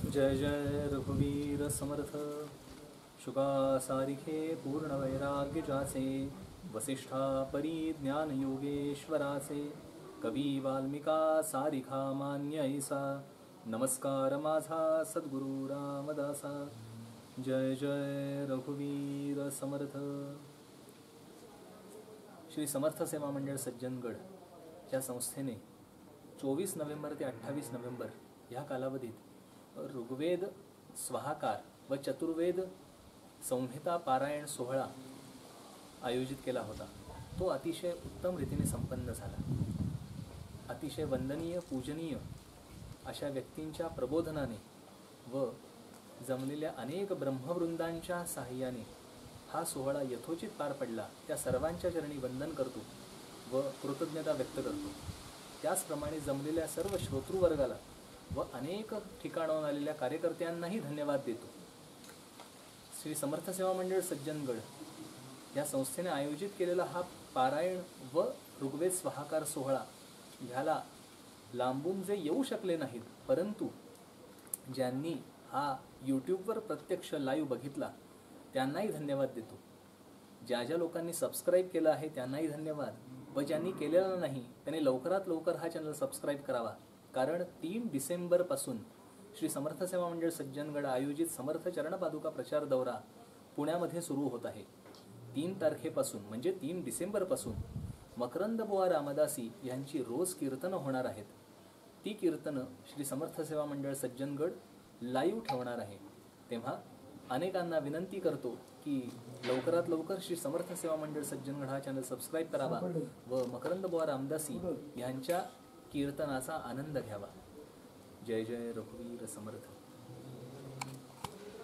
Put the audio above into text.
जय जय रघुवीर समर्थ। शुका सारिखे पूर्ण वैराग्य जाचे, वसिष्ठा परी ज्ञान योगेश्वराचे, कवी वाल्मिका सारिखा मान्य ऐसा, नमस्कार माझा सद्गुरु रामदासा। जय जय रघुवीर समर्थ। श्री समर्थ सेवा मंडळ सज्जनगड या संस्थेने 24 नोव्हेंबर ते 28 नोव्हेंबर ह्या कालावधीत ऋग्वेद स्वाहाकार व चतुर्वेद संहिता पारायण सोहळा आयोजित केला होता। तो अतिशय उत्तम रीतीने संपन्न झाला। अतिशय वंदनीय पूजनीय अशा व्यक्तींच्या प्रबोधनाने व जमलेल्या अनेक ब्रह्मवृंदांच्या साहाय्याने हा सोहळा यथोचित पार पडला। त्या सर्वांच्या चरणी वंदन करतो व कृतज्ञता व्यक्त करतो। त्याचप्रमाणे जमलेल्या सर्व श्रोतृवर्गाला व अनेक ठिकाणाहून आलेल्या कार्यकर्त्यांनाही धन्यवाद देतो। श्री समर्थ सेवा मंडळ सज्जनगड या संस्थेने आयोजित केलेला हा पारायण व ऋग्वेद स्वाहाकार सोहळा ह्याला लांबून जे येऊ शकले नाहीत, परंतु ज्यांनी हा यूट्यूबवर प्रत्यक्ष लाईव्ह बघितला त्यांनाही धन्यवाद देतो। ज्या ज्या लोकांनी सबस्क्राईब केलं आहे त्यांनाही धन्यवाद, व ज्यांनी केलेला नाही त्यांनी लवकरात लवकर हा चॅनल सबस्क्राईब करावा। कारण 3 डिसेंबरपासून श्री समर्थ सेवा मंडळ सज्जनगड आयोजित समर्थ चरणपादुका प्रचार दौरा पुण्यामध्ये सुरू होत आहे। 3 तारखेपासून म्हणजे 3 डिसेंबरपासून मकरंद बुवा रामदासी यांची रोज कीर्तनं होणार आहेत। ती कीर्तनं श्री समर्थ सेवा मंडळ सज्जनगड लाईव्ह ठेवणार आहे। तेव्हा अनेकांना विनंती करतो की लवकरात लवकर श्री समर्थ सेवा मंडळ सज्जनगड हा चॅनल सबस्क्राईब करावा व मकरंद बुवा रामदासी यांच्या कीर्तनाचा आनंद घ्यावा। जय जय रघुवीर समर्थ।